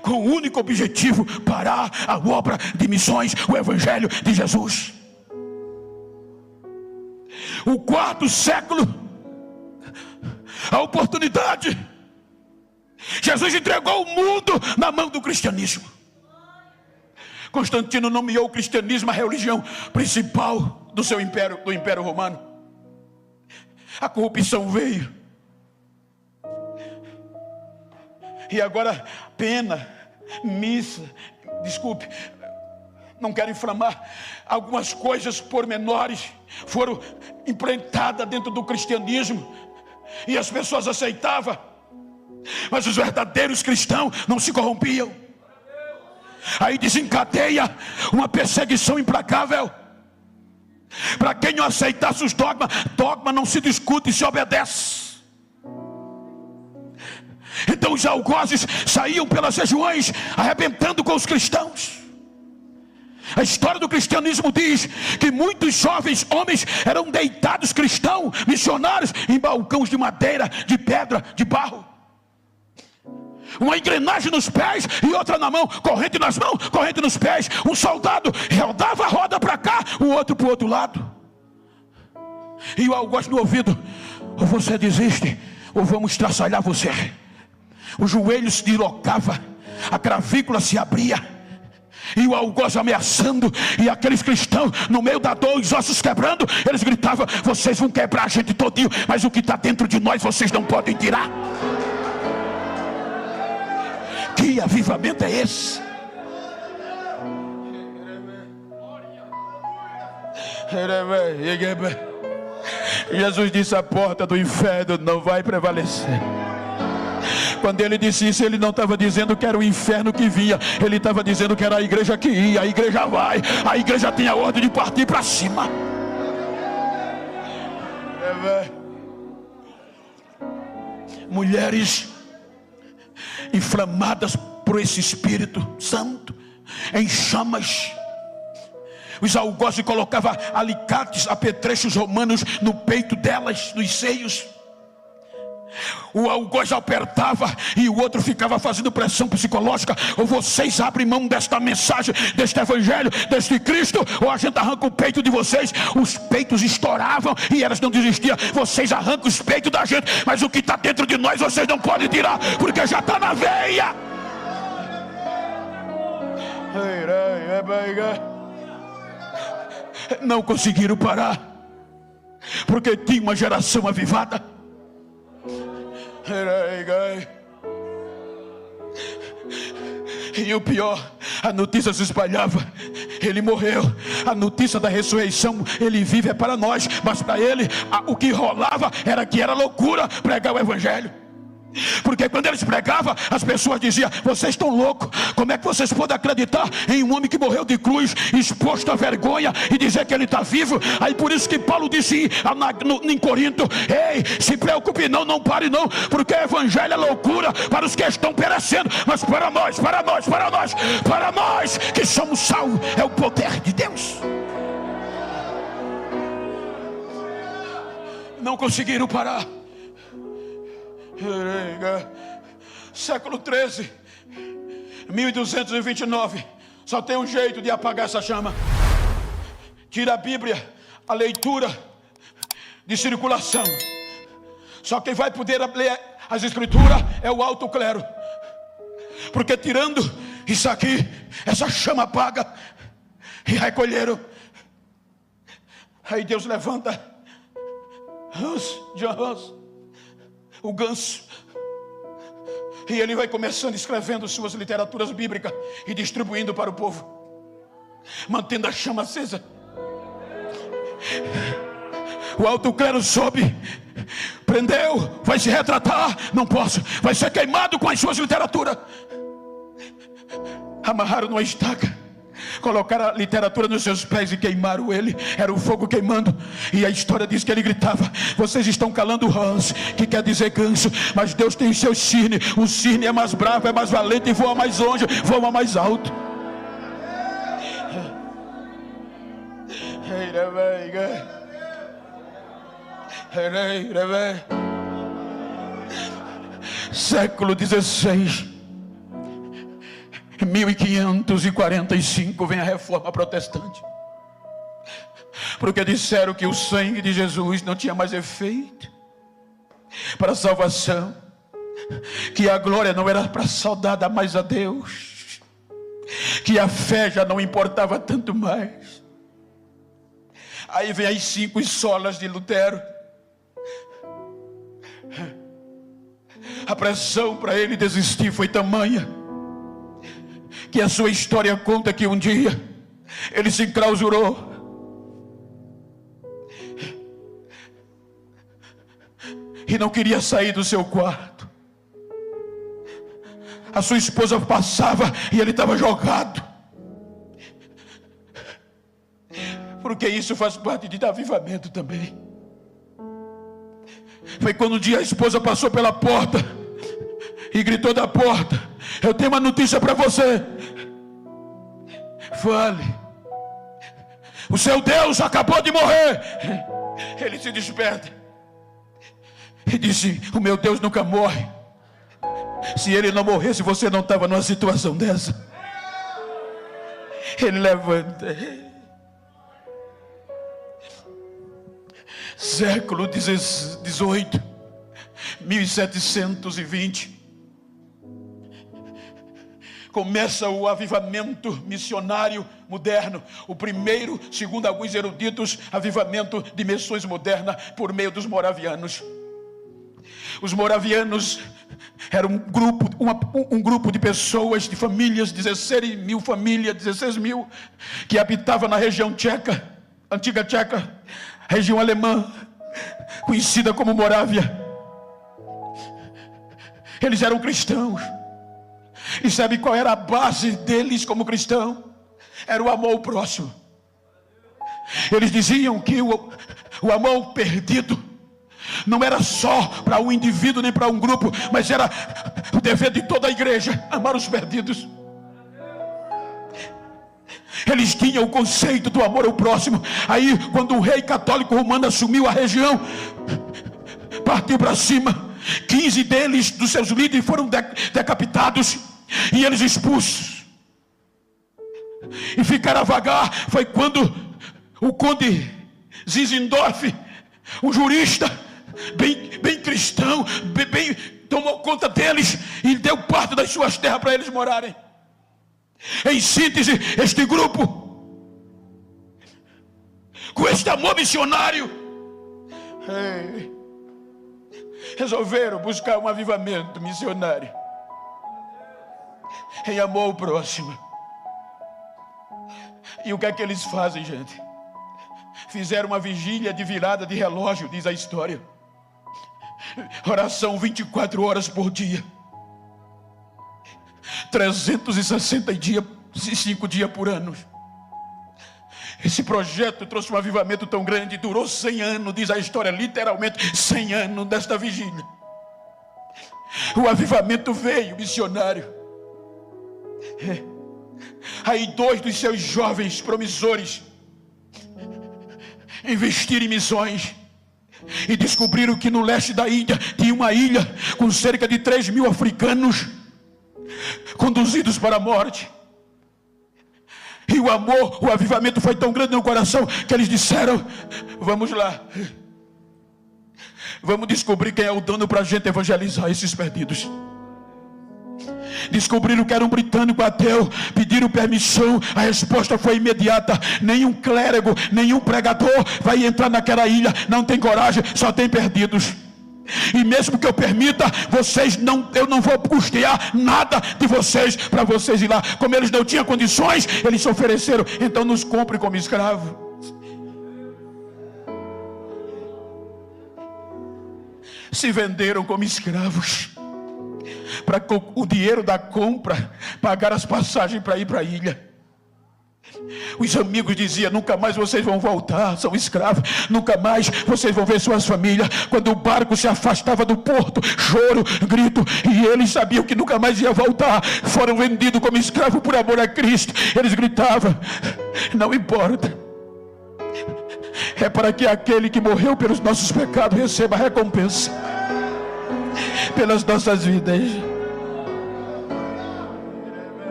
com o único objetivo: parar a obra de missões, o evangelho de Jesus. O 4º século, a oportunidade. Jesus entregou o mundo na mão do cristianismo. Constantino nomeou o cristianismo a religião principal do seu império, do Império Romano. A corrupção veio. E agora pena, missa, desculpe, não quero inflamar, algumas coisas pormenores foram implantadas dentro do cristianismo e as pessoas aceitavam, mas os verdadeiros cristãos não se corrompiam. Aí desencadeia uma perseguição implacável. Para quem não aceitasse os dogmas, dogma não se discute, se obedece. Então os algozes saíam pelas regiões arrebentando com os cristãos. A história do cristianismo diz que muitos jovens homens eram deitados cristãos, missionários, em balcões de madeira, de pedra, de barro. Uma engrenagem nos pés e outra na mão, corrente nas mãos, corrente nos pés. Um soldado rodava a roda para cá, o outro para o outro lado. E o algoz no ouvido: ou você desiste, ou vamos estraçalhar você. O joelho se deslocava, a cravícula se abria, e o algoz ameaçando, e aqueles cristãos no meio da dor, os ossos quebrando, eles gritavam: vocês vão quebrar a gente todinho, mas o que está dentro de nós vocês não podem tirar. Que avivamento é esse? Jesus disse: a porta do inferno não vai prevalecer. Quando ele disse isso, ele não estava dizendo que era o inferno que vinha, ele estava dizendo que era a igreja que ia. A igreja vai, a igreja tem a ordem de partir para cima. Mulheres inflamadas por esse Espírito Santo, em chamas. Os algozes colocavam alicates, apetrechos romanos no peito delas, nos seios. O algoz apertava e o outro ficava fazendo pressão psicológica: ou vocês abrem mão desta mensagem, deste evangelho, deste Cristo, ou a gente arranca o peito de vocês. Os peitos estouravam e elas não desistiam: vocês arrancam os peitos da gente, mas o que está dentro de nós vocês não podem tirar, porque já está na veia. Não conseguiram parar, porque tinha uma geração avivada. E o pior, a notícia se espalhava: ele morreu. A notícia da ressurreição: ele vive, é para nós. Mas para ele, o que rolava era que era loucura pregar o evangelho. Porque quando eles pregavam, as pessoas diziam: vocês estão loucos, como é que vocês podem acreditar em um homem que morreu de cruz, exposto à vergonha, e dizer que ele está vivo? Aí por isso que Paulo disse em Corinto: ei, se preocupe não, não pare não, porque o evangelho é loucura para os que estão perecendo, mas para nós que somos salvos, é o poder de Deus. Não conseguiram parar. Século 13, 1229. Só tem um jeito de apagar essa chama: tira a Bíblia, a leitura de circulação. Só quem vai poder ler as escrituras é o alto clero, porque tirando isso aqui, essa chama apaga. E recolheram. Aí Deus levanta John Hus, o ganso, e ele vai começando escrevendo suas literaturas bíblicas e distribuindo para o povo, mantendo a chama acesa. O alto clero soube, prendeu, vai se retratar, não posso, vai ser queimado com as suas literaturas. Amarraram numa estaca, colocaram a literatura nos seus pés e queimaram ele. Era o fogo queimando. E a história diz que ele gritava: vocês estão calando Hans, que quer dizer ganso, mas Deus tem seus cisne. O cisne é mais bravo, é mais valente e voa mais longe, voa mais alto. Século 16, 1545, vem a reforma protestante, porque disseram que o sangue de Jesus não tinha mais efeito para a salvação, que a glória não era para saudar mais a Deus, que a fé já não importava tanto mais. Aí vem as 5 solas de Lutero. A pressão para ele desistir foi tamanha, que a sua história conta que um dia ele se enclausurou. E não queria sair do seu quarto. A sua esposa passava e ele estava jogado. Porque isso faz parte de avivamento também. Foi quando um dia a esposa passou pela porta e gritou da porta: eu tenho uma notícia para você. Fale. O seu Deus acabou de morrer. Ele se desperta e disse: o meu Deus nunca morre. Se ele não morresse, você não estava numa situação dessa. Ele levanta. Século 18, 1720, começa o avivamento missionário moderno. O primeiro, segundo alguns eruditos, avivamento de missões modernas por meio dos moravianos. Os moravianos eram um grupo de pessoas, de famílias, 16 mil famílias, 16 mil, que habitavam na região tcheca, antiga Tcheca, região alemã, conhecida como Morávia. Eles eram cristãos. E sabe qual era a base deles como cristão? Era o amor ao próximo. Eles diziam que o amor perdido não era só para um indivíduo nem para um grupo, mas era o dever de toda a igreja, amar os perdidos. Eles tinham o conceito do amor ao próximo. Aí quando o rei católico romano assumiu a região, partiu para cima, 15 deles, dos seus líderes, foram decapitados e eles expulsos. E ficaram a vagar. Foi quando o conde Zinzendorf, um jurista bem cristão, bem tomou conta deles e deu parte das suas terras para eles morarem. Em síntese, este grupo, com este amor missionário, resolveram buscar um avivamento missionário em amor ao próximo. E o que é que eles fazem, gente? Fizeram uma vigília de virada de relógio, diz a história. Oração 24 horas por dia, 365 dias por ano. Esse projeto trouxe um avivamento tão grande, durou 100 anos, diz a história, literalmente 100 anos desta vigília. O avivamento veio, missionário. Aí 2 dos seus jovens promissores investiram em missões e descobriram que no leste da Índia tinha uma ilha com cerca de 3.000 africanos conduzidos para a morte. E o amor, o avivamento foi tão grande no coração que eles disseram: vamos lá, vamos descobrir quem é o dono para a gente evangelizar esses perdidos. Descobriram que era um britânico ateu, pediram permissão, a resposta foi imediata: nenhum clérigo, nenhum pregador vai entrar naquela ilha, não tem coragem, só tem perdidos. E mesmo que eu permita, eu não vou custear nada de vocês, para vocês ir lá. Como eles não tinham condições, eles se ofereceram: então nos compre como escravo. Se venderam como escravos, para o dinheiro da compra pagar as passagens para ir para a ilha. Os amigos diziam: nunca mais vocês vão voltar, são escravos, nunca mais vocês vão ver suas famílias. Quando o barco se afastava do porto, choro, grito, e eles sabiam que nunca mais ia voltar. Foram vendidos como escravos por amor a Cristo. Eles gritavam: não importa, é para que aquele que morreu pelos nossos pecados receba a recompensa pelas nossas vidas.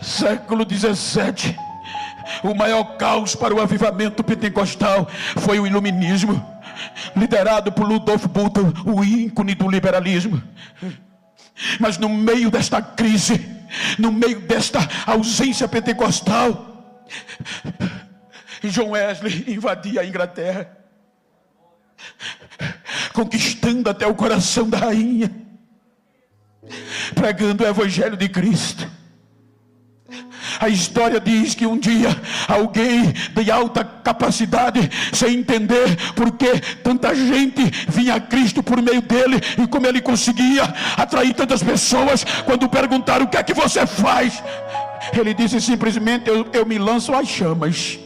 Século 17, o maior caos para o avivamento pentecostal foi o iluminismo, liderado por Rudolf Bultmann, o ícone do liberalismo. Mas no meio desta crise, no meio desta ausência pentecostal, John Wesley invadia a Inglaterra, conquistando até o coração da rainha, pregando o evangelho de Cristo. A história diz que um dia alguém de alta capacidade, sem entender por que tanta gente vinha a Cristo por meio dele e como ele conseguia atrair tantas pessoas, quando perguntaram: o que é que você faz? Ele disse simplesmente: eu me lanço às chamas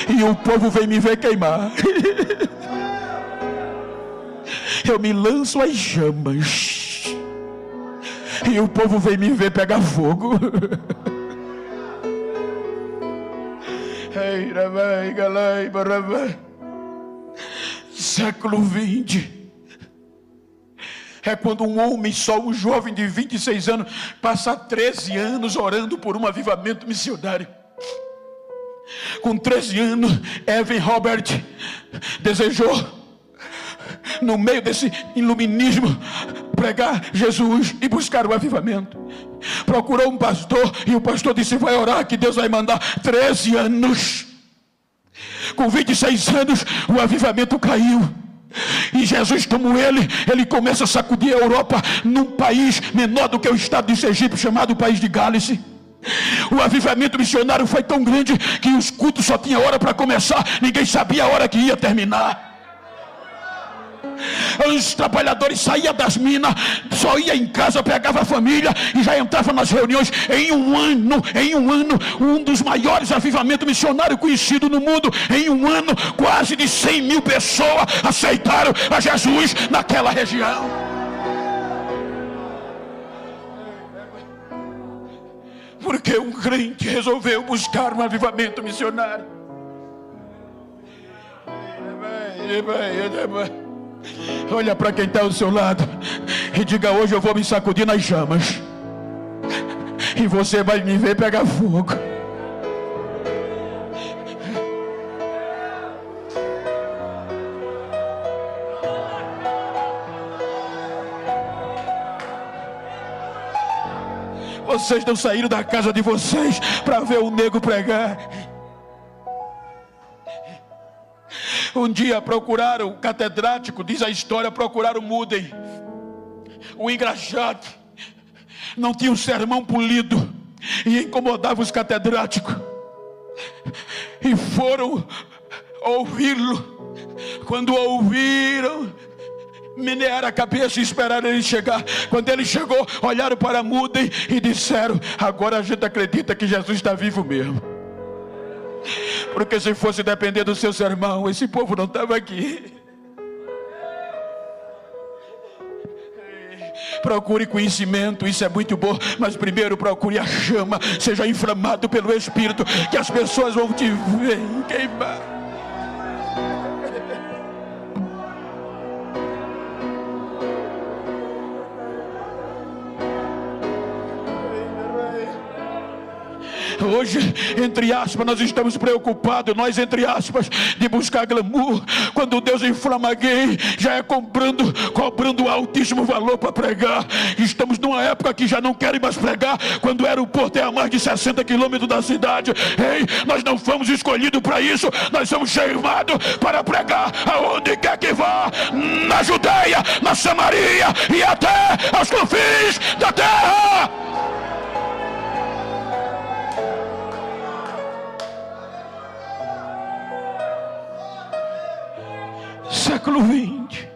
e o povo vem me ver queimar. Eu me lanço às chamas e o povo vem me ver pegar fogo. Século 20 é quando um homem, só um jovem de 26 anos, passa 13 anos orando por um avivamento missionário. Com 13 anos, Evan Robert desejou, no meio desse iluminismo, pregar Jesus e buscar o avivamento. Procurou um pastor e o pastor disse: vai orar que Deus vai mandar. 13 anos. Com 26 anos, o avivamento caiu. E Jesus, como ele começa a sacudir a Europa, num país menor do que o estado de Sergipe, chamado país de Gálice. O avivamento missionário foi tão grande que os cultos só tinha hora para começar, ninguém sabia a hora que ia terminar. Os trabalhadores saíam das minas, só ia em casa, pegava a família e já entrava nas reuniões. Em um ano, um dos maiores avivamentos missionários conhecidos no mundo. Em um ano, quase de 100.000 pessoas aceitaram a Jesus naquela região. Porque um crente resolveu buscar um avivamento missionário. Olha para quem está ao seu lado e diga: hoje eu vou me sacudir nas chamas e você vai me ver pegar fogo. Vocês não saíram da casa de vocês para ver o nego pregar. Um dia procuraram o catedrático, diz a história, procuraram Moody, o engraxate. Não tinha um sermão polido e incomodava os catedráticos. e foram ouvi-lo. Quando ouviram, menearam a cabeça e esperaram ele chegar. Quando ele chegou, olharam para a muda e disseram: agora a gente acredita que Jesus está vivo mesmo. Porque se fosse depender do seu sermão, esse povo não estava aqui. Procure conhecimento, isso é muito bom, mas primeiro procure a chama. Seja inflamado pelo Espírito, que as pessoas vão te ver queimar. Hoje, entre aspas, nós estamos preocupados, nós entre aspas, de buscar glamour. Quando Deus inflama alguém, já é cobrando altíssimo valor para pregar. Estamos numa época que já não querem mais pregar, quando o aeroporto é a mais de 60 quilômetros da cidade. Ei, nós não fomos escolhidos para isso, nós somos chamados para pregar aonde quer que vá, na Judeia, na Samaria e até aos confins da terra. Século XX.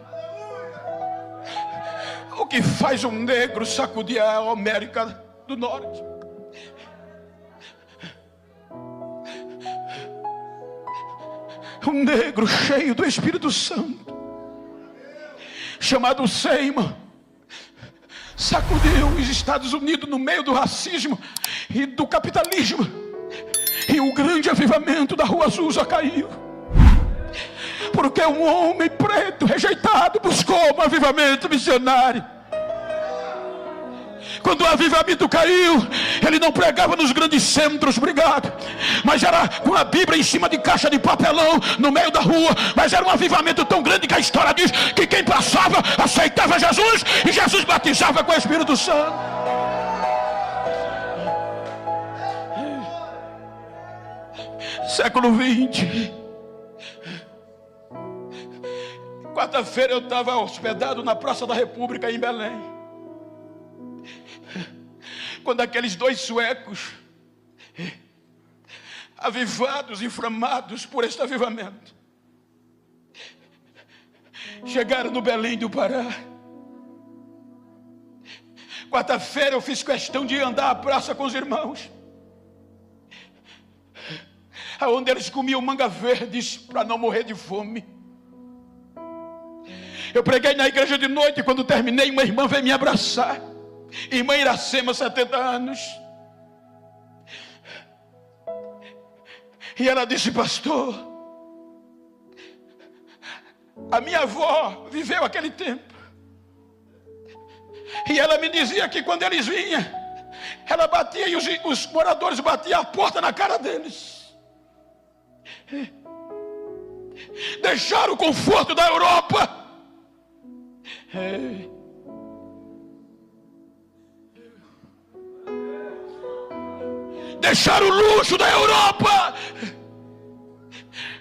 O que faz um negro sacudir a América do Norte? Um negro cheio do Espírito Santo, chamado Seymour, sacudiu os Estados Unidos no meio do racismo e do capitalismo, e o grande avivamento da Rua Azusa caiu. Porque um homem preto rejeitado buscou um avivamento missionário. Quando o avivamento caiu, ele não pregava nos grandes centros, obrigado, mas era com a Bíblia em cima de caixa de papelão no meio da rua. Mas era um avivamento tão grande que a história diz que quem passava aceitava Jesus e Jesus batizava com o Espírito Santo. Século XX. Quarta-feira eu estava hospedado na Praça da República em Belém, quando aqueles dois suecos, avivados, inflamados por este avivamento, chegaram no Belém do Pará. Quarta-feira eu fiz questão de andar à praça com os irmãos, aonde eles comiam manga verdes para não morrer de fome. Eu preguei na igreja de noite, e quando terminei, uma irmã veio me abraçar. Irmã Iracema, 70 anos. E ela disse: pastor, a minha avó viveu aquele tempo. E ela me dizia que quando eles vinham, ela batia e os moradores batiam a porta na cara deles. Deixaram o conforto da Europa. Deixaram o luxo da Europa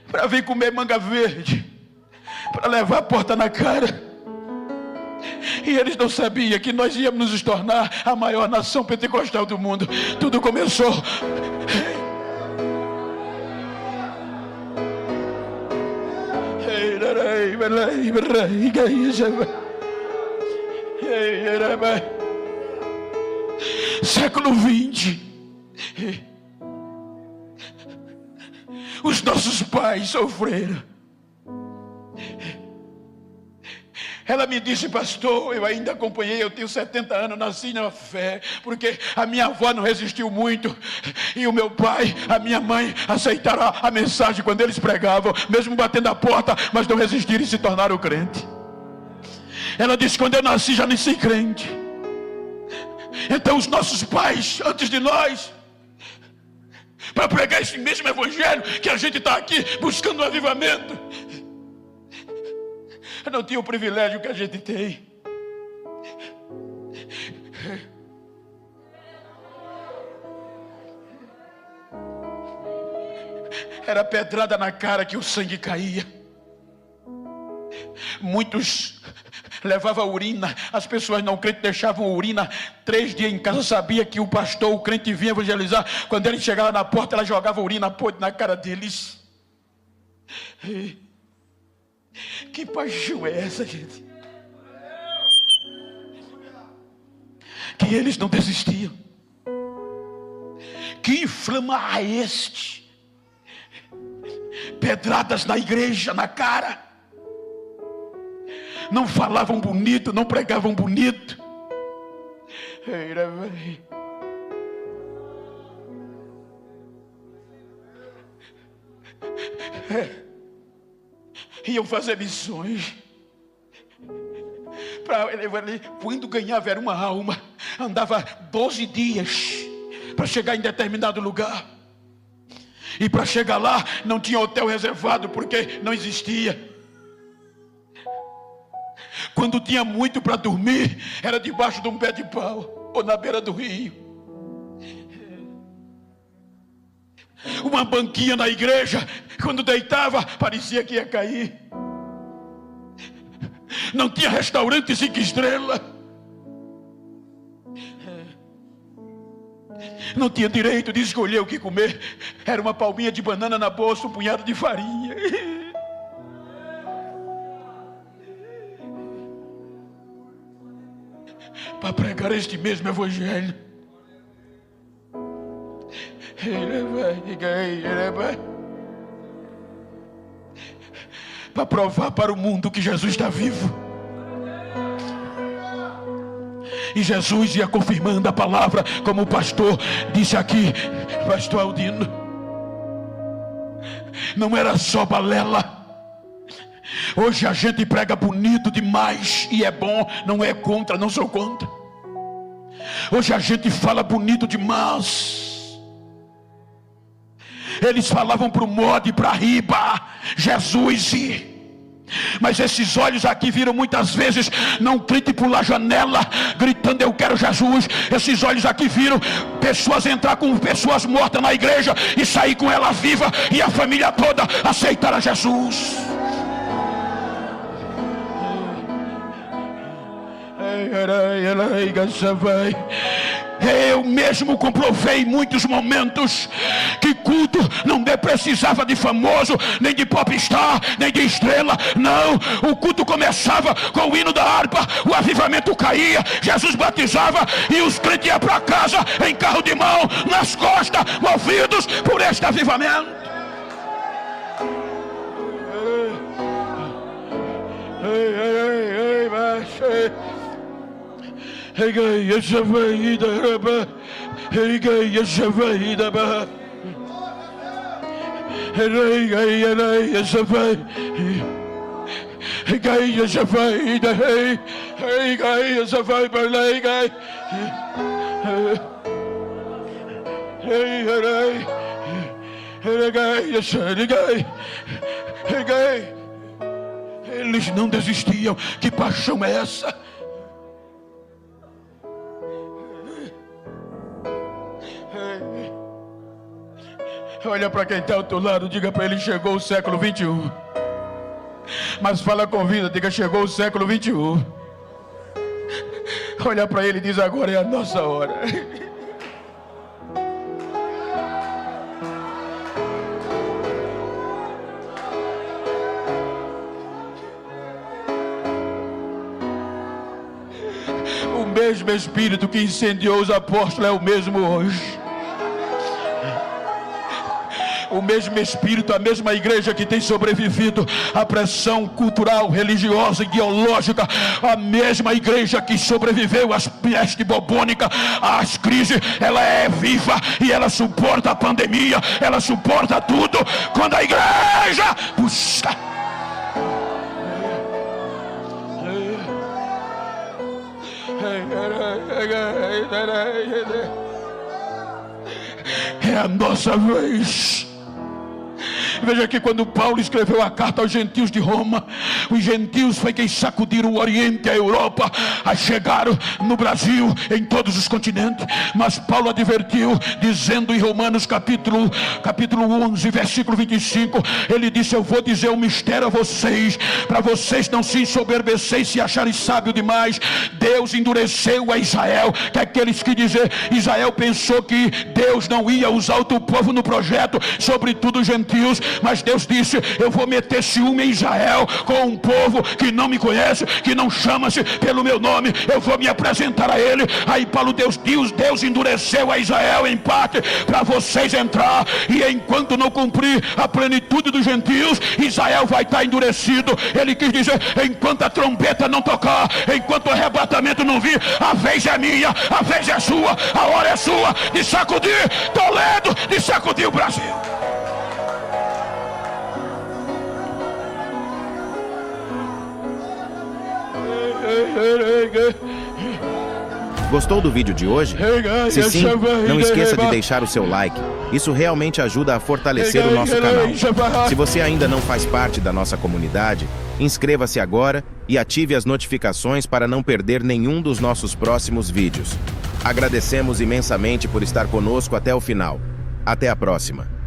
para vir comer manga verde, para levar a porta na cara. E eles não sabiam que nós íamos nos tornar a maior nação pentecostal do mundo. Tudo começou. Século XX. Os nossos pais sofreram. Ela me disse: pastor, eu ainda acompanhei, eu tenho 70 anos, nasci na fé, porque a minha avó não resistiu muito, e o meu pai, a minha mãe aceitaram a mensagem quando eles pregavam, mesmo batendo a porta, mas não resistiram e se tornaram crente. Ela disse: quando eu nasci já nasci crente. Então os nossos pais, antes de nós, para pregar esse mesmo evangelho que a gente está aqui buscando um avivamento, não tinha o privilégio que a gente tem. Era pedrada na cara que o sangue caía. Muitos levava urina. As pessoas não crentes deixavam urina 3 dias em casa. Sabia que o pastor, o crente, vinha evangelizar. Quando ele chegava na porta, ela jogava urina podre na cara deles. Que paixão é essa, gente? Que eles não desistiam. Que inflama este? Pedradas na igreja, na cara. Não falavam bonito, não pregavam bonito. Iam fazer missões. Quando ganhava era uma alma. Andava 12 dias para chegar em determinado lugar. E para chegar lá não tinha hotel reservado, porque não existia. Quando tinha muito para dormir, era debaixo de um pé de pau ou na beira do rio. Uma banquinha na igreja, quando deitava, parecia que ia cair. Não tinha restaurante 5 estrelas. Não tinha direito de escolher o que comer. Era uma palminha de banana na bolsa, um punhado de farinha. Para pregar este mesmo evangelho. Para provar para o mundo que Jesus está vivo. E Jesus ia confirmando a palavra, como o pastor disse aqui, pastor Aldino. Não era só balela. Hoje a gente prega bonito demais e é bom, não é contra, não sou contra. Hoje a gente fala bonito demais. Eles falavam para o modo e para riba, Jesus mas esses olhos aqui viram muitas vezes não crente pular janela gritando eu quero Jesus. Esses olhos aqui viram pessoas entrar com pessoas mortas na igreja e sair com ela viva, e a família toda aceitar a Jesus. Eu mesmo comprovei em muitos momentos que culto não precisava de famoso, nem de popstar, nem de estrela. Não, o culto começava com o hino da harpa, o avivamento caía, Jesus batizava e os crentes iam para casa em carro de mão, nas costas, movidos por este avivamento. Eles não desistiam. Que paixão é essa? Olha para quem está ao teu lado, diga para ele: chegou o século 21. Mas fala com vida, diga: chegou o século 21. Olha para ele e diz: agora é a nossa hora. O mesmo Espírito que incendiou os apóstolos é o mesmo hoje. O mesmo Espírito, a mesma igreja que tem sobrevivido à pressão cultural, religiosa, ideológica, a mesma igreja que sobreviveu às pestes bubônicas, às crises, ela é viva e ela suporta a pandemia, ela suporta tudo quando a igreja busca. É a nossa vez. Veja que quando Paulo escreveu a carta aos gentios de Roma, os gentios foi quem sacudiram o Oriente, a Europa, a chegaram no Brasil, em todos os continentes. Mas Paulo advertiu, dizendo em Romanos capítulo 11, versículo 25, ele disse: eu vou dizer um mistério a vocês, para vocês não se ensoberbecerem, se acharem sábio demais. Deus endureceu a Israel, que aqueles que dizem, Israel pensou que Deus não ia usar o teu povo no projeto, sobretudo os gentios, mas Deus disse: eu vou meter ciúme em Israel com um povo que não me conhece, que não chama-se pelo meu nome, eu vou me apresentar a ele. Aí Paulo, Deus endureceu a Israel em parte para vocês entrar, e enquanto não cumprir a plenitude dos gentios, Israel vai estar endurecido. Ele quis dizer, enquanto a trombeta não tocar, enquanto o arrebatamento não vir, a vez é minha, a vez é sua, a hora é sua de sacudir Toledo, de sacudir o Brasil. Gostou do vídeo de hoje? Se sim, não esqueça de deixar o seu like. Isso realmente ajuda a fortalecer o nosso canal. Se você ainda não faz parte da nossa comunidade, inscreva-se agora e ative as notificações para não perder nenhum dos nossos próximos vídeos. Agradecemos imensamente por estar conosco até o final. Até a próxima.